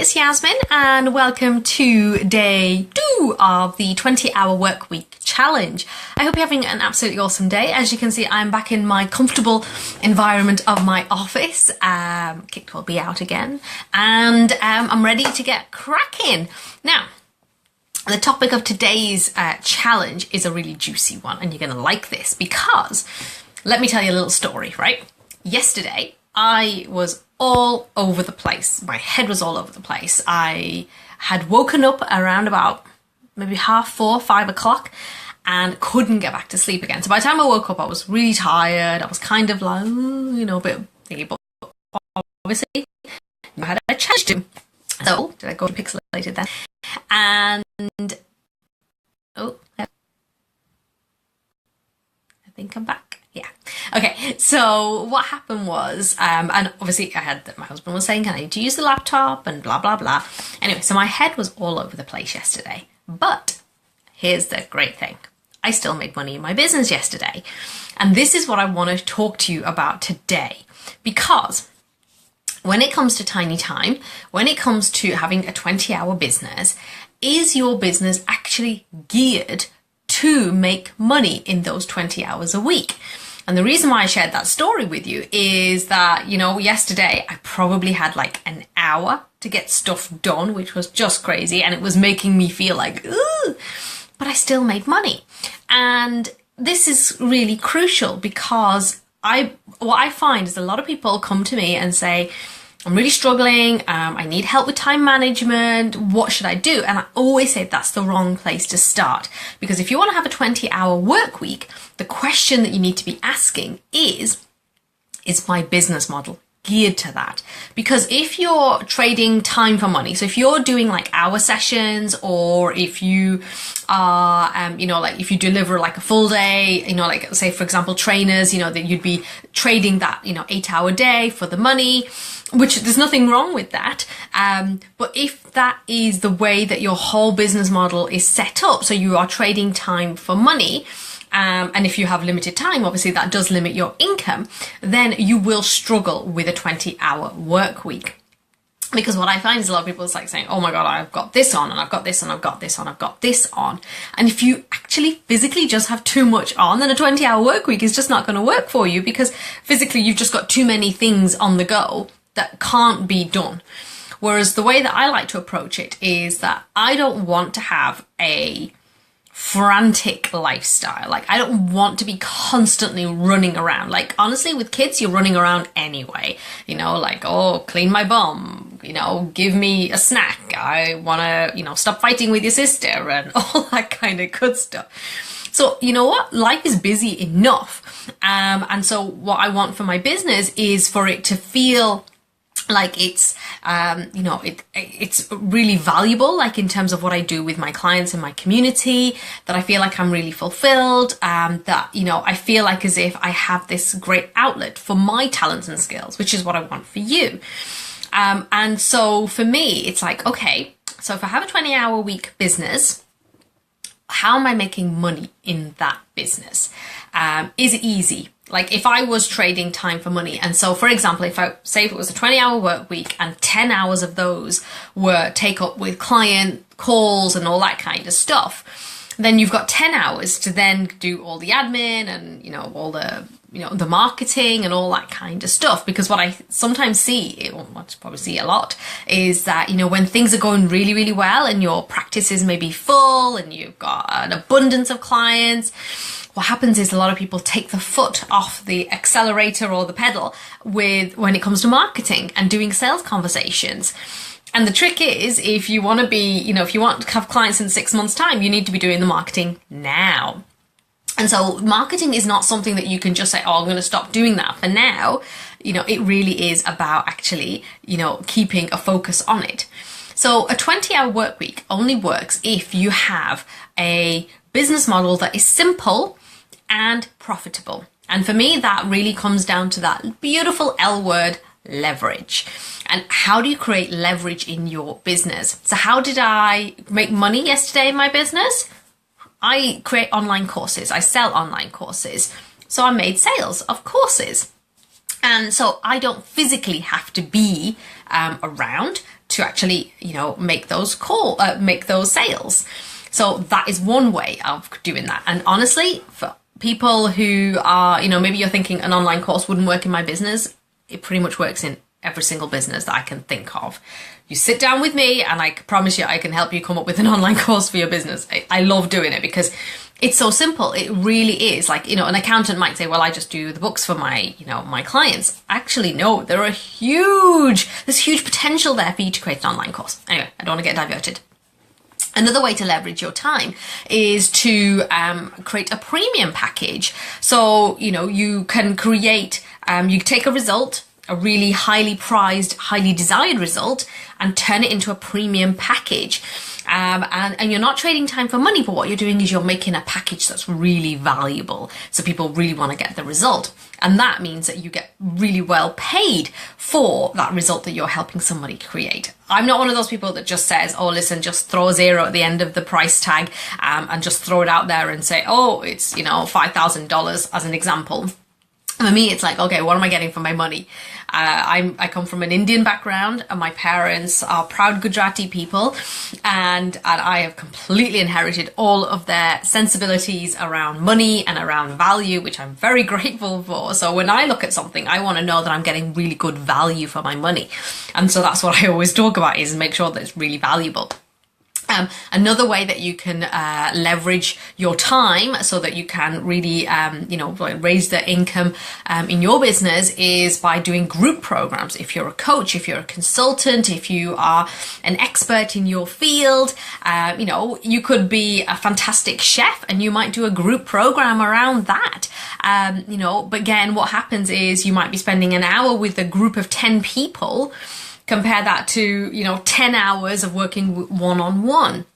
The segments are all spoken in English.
it's Yasmin and welcome to day 2 of the 20-hour work week challenge. I hope you're having an absolutely awesome day. As you can see, I'm back in my comfortable environment of my office. Kicked will be out again and I'm ready to get cracking. Now, the topic of today's challenge is a really juicy one and you're going to like this because let me tell you a little story, right? Yesterday, I was all over the place. My head was all over the place. I had woken up around about maybe 4:30, 5 o'clock and couldn't get back to sleep again. So by the time I woke up, I was really tired. I was kind of like, a bit thingy, but obviously I had a challenge to. So, did I go pixelated then? And, I think I'm back. Yeah. Okay. So what happened was, and obviously my husband was saying, I need to use the laptop and blah, blah, blah. Anyway, so my head was all over the place yesterday, but here's the great thing. I still made money in my business yesterday. And this is what I want to talk to you about today, because when it comes to tiny time, when it comes to having a 20-hour business, is your business actually geared to make money in those 20 hours a week? And the reason why I shared that story with you is that, yesterday I probably had like an hour to get stuff done, which was just crazy. And it was making me feel like, ooh, but I still made money. And this is really crucial because what I find is a lot of people come to me and say, I'm really struggling, I need help with time management, what should I do? And I always say that's the wrong place to start. Because if you want to have a 20-hour work week, the question that you need to be asking is my business model geared to that? Because if you're trading time for money, so if you're doing like hour sessions, or if you are, if you deliver like a full day, like say for example, trainers, that you'd be trading that, 8-hour day for the money, which there's nothing wrong with that. But if that is the way that your whole business model is set up, so you are trading time for money, and if you have limited time, obviously that does limit your income, then you will struggle with a 20-hour work week. Because what I find is a lot of people is like saying, oh my God, I've got this on and I've got this and I've got this on, I've got this on. And if you actually physically just have too much on, then a 20-hour work week is just not going to work for you because physically you've just got too many things on the go that can't be done. Whereas the way that I like to approach it is that I don't want to have a frantic lifestyle. Like, I don't want to be constantly running around. Like, honestly, with kids, you're running around anyway. Like, oh, clean my bum, give me a snack. I want to, stop fighting with your sister and all that kind of good stuff. So, you know what? Life is busy enough. And so what I want for my business is for it to feel like it's, it's really valuable, like in terms of what I do with my clients and my community, that I feel like I'm really fulfilled, that, I feel like as if I have this great outlet for my talents and skills, which is what I want for you. And so for me, it's like, okay, so if I have a 20-hour week business, how am I making money in that business? Is it easy? Like if I was trading time for money, and so for example, if it was a 20-hour work week and 10 hours of those were take up with client calls and all that kind of stuff, then you've got 10 hours to then do all the admin and, all the, the marketing and all that kind of stuff. Because what I sometimes see, I probably see a lot, is that, when things are going really, really well and your practices may be full and you've got an abundance of clients, what happens is a lot of people take the foot off the accelerator or the pedal when it comes to marketing and doing sales conversations. And the trick is, if you want to be, if you want to have clients in 6 months' time, you need to be doing the marketing now. And so marketing is not something that you can just say, oh, I'm going to stop doing that for now. It really is about actually, keeping a focus on it. So a 20-hour work week only works if you have a business model that is simple and profitable. And for me, that really comes down to that beautiful L word, leverage. And how do you create leverage in your business? So how did I make money yesterday in my business? I create online courses. I sell online courses. So I made sales of courses. And so I don't physically have to be around to actually, make those make those sales. So that is one way of doing that. And honestly, for people who are, maybe you're thinking an online course wouldn't work in my business, it pretty much works in every single business that I can think of. You sit down with me and I promise you I can help you come up with an online course for your business. I love doing it because it's so simple. It really is. Like, an accountant might say, well, I just do the books for my, my clients. Actually, no, there's huge potential there for you to create an online course. Anyway, I don't want to get diverted. Another way to leverage your time is to create a premium package. So, you can create, you take a result, a really highly prized, highly desired result, and turn it into a premium package. And you're not trading time for money, but what you're doing is you're making a package that's really valuable. So people really want to get the result. And that means that you get really well paid for that result that you're helping somebody create. I'm not one of those people that just says, oh, listen, just throw a zero at the end of the price tag and just throw it out there and say, oh, it's, $5,000 as an example. For me, it's like, okay, what am I getting for my money? I come from an Indian background, and my parents are proud Gujarati people, and I have completely inherited all of their sensibilities around money and around value, which I'm very grateful for. So when I look at something, I want to know that I'm getting really good value for my money. And so that's what I always talk about, is make sure that it's really valuable. Another way that you can leverage your time so that you can really, raise the income in your business is by doing group programs. If you're a coach, if you're a consultant, if you are an expert in your field, you could be a fantastic chef and you might do a group program around that. But again, what happens is you might be spending an hour with a group of 10 people. Compare that to, 10 hours of working one-on-one.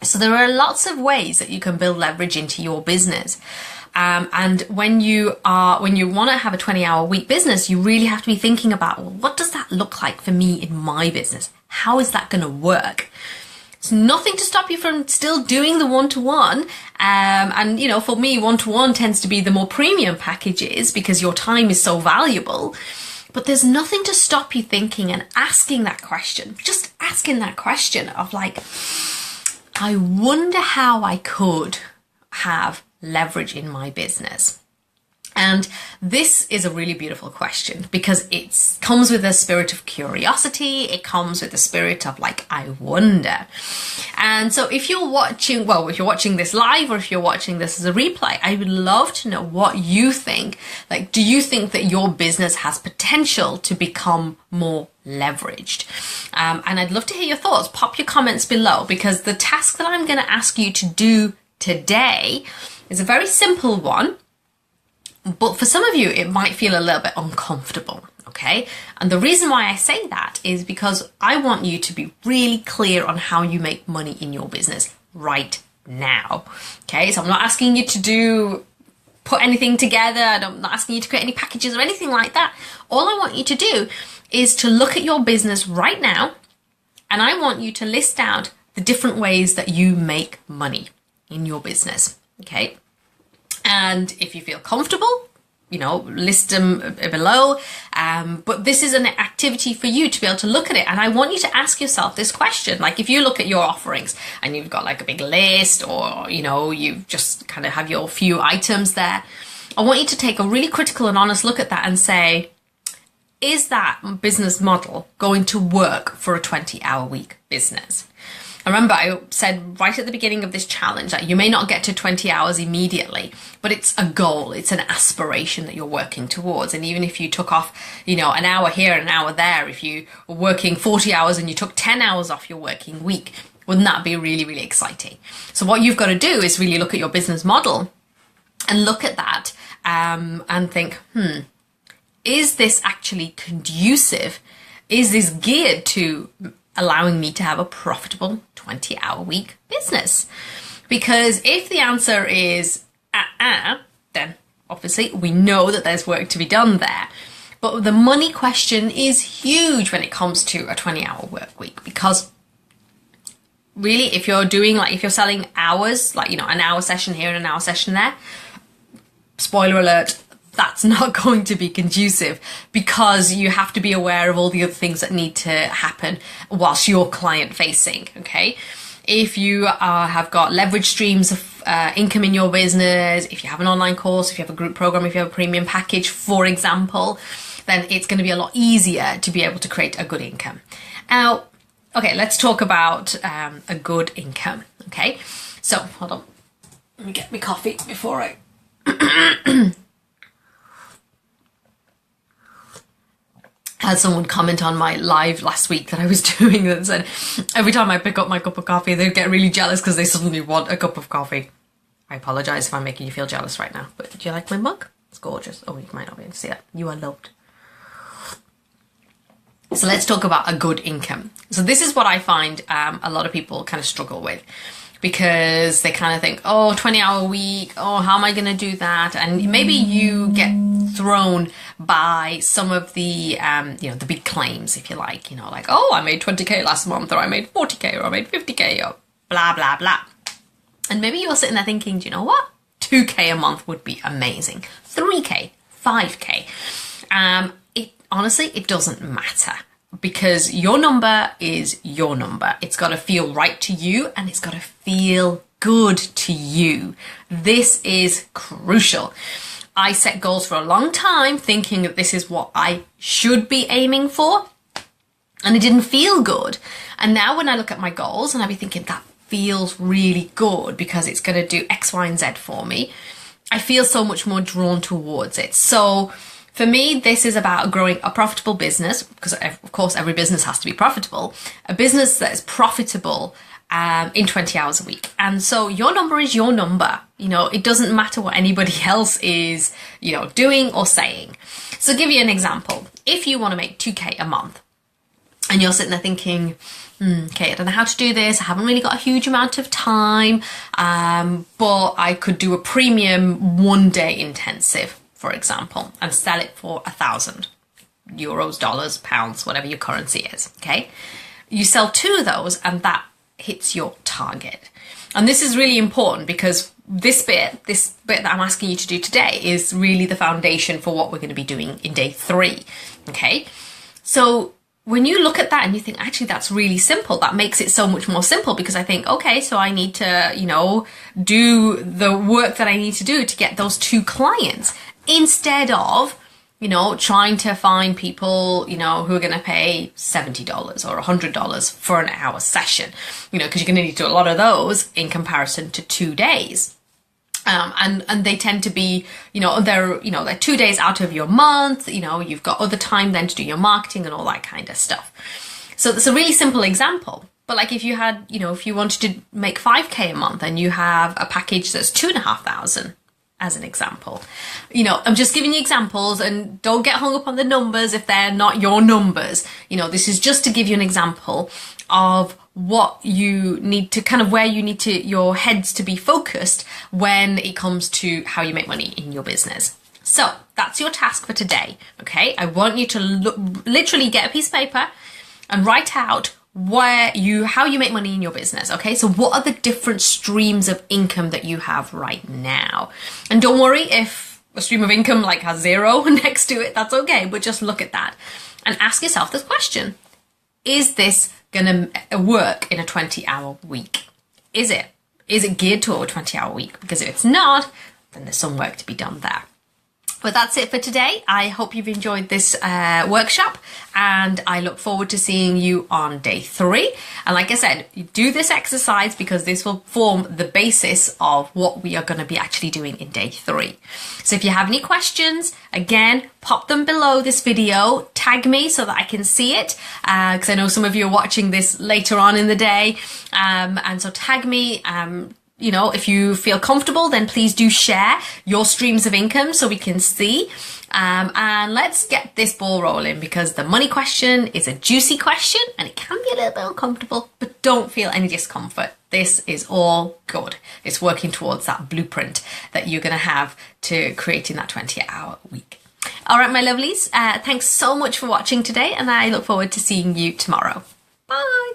So there are lots of ways that you can build leverage into your business. And when you want to have a 20-hour week business, you really have to be thinking about, well, what does that look like for me in my business? How is that going to work? It's nothing to stop you from still doing the one-to-one. And, for me, one-to-one tends to be the more premium packages because your time is so valuable. But there's nothing to stop you thinking and asking that question. Just asking that question of like, I wonder how I could have leverage in my business. And this is a really beautiful question because it comes with a spirit of curiosity. It comes with a spirit of like, I wonder. And so if you're watching this live or if you're watching this as a replay, I would love to know what you think. Like, do you think that your business has potential to become more leveraged? And I'd love to hear your thoughts. Pop your comments below because the task that I'm going to ask you to do today is a very simple one. But for some of you, it might feel a little bit uncomfortable, okay? And the reason why I say that is because I want you to be really clear on how you make money in your business right now, okay? So I'm not asking you to put anything together. I'm not asking you to create any packages or anything like that. All I want you to do is to look at your business right now, and I want you to list out the different ways that you make money in your business, okay? And if you feel comfortable, list them below. But this is an activity for you to be able to look at it. And I want you to ask yourself this question. Like if you look at your offerings and you've got like a big list or, you just kind of have your few items there. I want you to take a really critical and honest look at that and say, is that business model going to work for a 20-hour week business? Remember, I said right at the beginning of this challenge that you may not get to 20 hours immediately, but it's a goal. It's an aspiration that you're working towards. And even if you took off, an hour here and an hour there, if you were working 40 hours and you took 10 hours off your working week, wouldn't that be really, really exciting? So what you've got to do is really look at your business model and look at that and think, is this actually conducive? Is this geared to allowing me to have a profitable 20-hour week business? Because if the answer is then obviously we know that there's work to be done there. But the money question is huge when it comes to a 20-hour work week, because really if you're selling hours, like, an hour session here and an hour session there, spoiler alert, that's not going to be conducive, because you have to be aware of all the other things that need to happen whilst you're client facing, okay? If you have got leverage streams of income in your business, if you have an online course, if you have a group program, if you have a premium package, for example, then it's going to be a lot easier to be able to create a good income. Now, okay, let's talk about a good income, okay? So, hold on. Let me get my coffee before I... I had someone comment on my live last week that I was doing that said, every time I pick up my cup of coffee, they get really jealous because they suddenly want a cup of coffee. I apologise if I'm making you feel jealous right now, but do you like my mug? It's gorgeous. Oh, you might not be able to see that. You are loved. So let's talk about a good income. So this is what I find a lot of people kind of struggle with, because they kind of think, oh, 20-hour week, oh, how am I going to do that? And maybe you get thrown by some of the, you know, the big claims, if you like, you know, like, oh, I made 20K last month, or I made 40K, or I made 50K, or blah, blah, blah. And maybe you're sitting there thinking, do you know what? 2K a month would be amazing. 3K, 5K. Honestly, it doesn't matter, because your number is your number. It's got to feel right to you, and it's got to feel good to you. This is crucial. I set goals for a long time thinking that this is what I should be aiming for, and it didn't feel good. And now when I look at my goals, and I be thinking that feels really good because it's going to do X, Y, and Z for me, I feel so much more drawn towards it. So for me, this is about growing a profitable business, because of course every business has to be profitable, a business that is profitable in 20 hours a week. And so your number is your number. You know, it doesn't matter what anybody else is, you know, doing or saying. So I'll give you an example. If you want to make 2K a month and you're sitting there thinking, okay, I don't know how to do this. I haven't really got a huge amount of time, but I could do a premium 1-day intensive, for example, and sell it for €1,000, dollars, pounds, whatever your currency is, okay? You sell 2 of those and that hits your target. And this is really important, because this bit that I'm asking you to do today is really the foundation for what we're going to be doing in day 3, okay? So when you look at that and you think, actually, that's really simple, that makes it so much more simple, because I think, okay, so I need to, you know, do the work that I need to do to get those 2 clients, instead of, you know, trying to find people, you know, who are going to pay $70 or $100 for an hour session, you know, because you're going to need to do a lot of those in comparison to 2 days. And they tend to be, you know, they're 2 days out of your month, you know, you've got other time then to do your marketing and all that kind of stuff. So that's a really simple example. But like if you had, you know, if you wanted to make 5K a month and you have a package that's 2,500, as an example, you know, I'm just giving you examples, and don't get hung up on the numbers if they're not your numbers. You know, this is just to give you an example of what you need to kind of, where you need to, your heads to be focused when it comes to how you make money in your business. So that's your task for today. Okay. I want you to literally get a piece of paper and write out how you make money in your business. Okay, so what are the different streams of income that you have right now? And don't worry if a stream of income like has 0 next to it, that's okay, but just look at that and ask yourself this question: is this gonna work in a 20-hour week? Is it geared toward a 20-hour week? Because if it's not, then there's some work to be done there. But that's it for today. I hope you've enjoyed this workshop, and I look forward to seeing you on day 3. And like I said, you do this exercise because this will form the basis of what we are going to be actually doing in day 3. So if you have any questions, again, pop them below this video, tag me so that I can see it, because I know some of you are watching this later on in the day, and so tag me. You know, if you feel comfortable, then please do share your streams of income so we can see. And let's get this ball rolling, because the money question is a juicy question and it can be a little bit uncomfortable, but don't feel any discomfort. This is all good. It's working towards that blueprint that you're going to have to creating that 20-hour week. All right, my lovelies, thanks so much for watching today, and I look forward to seeing you tomorrow. Bye.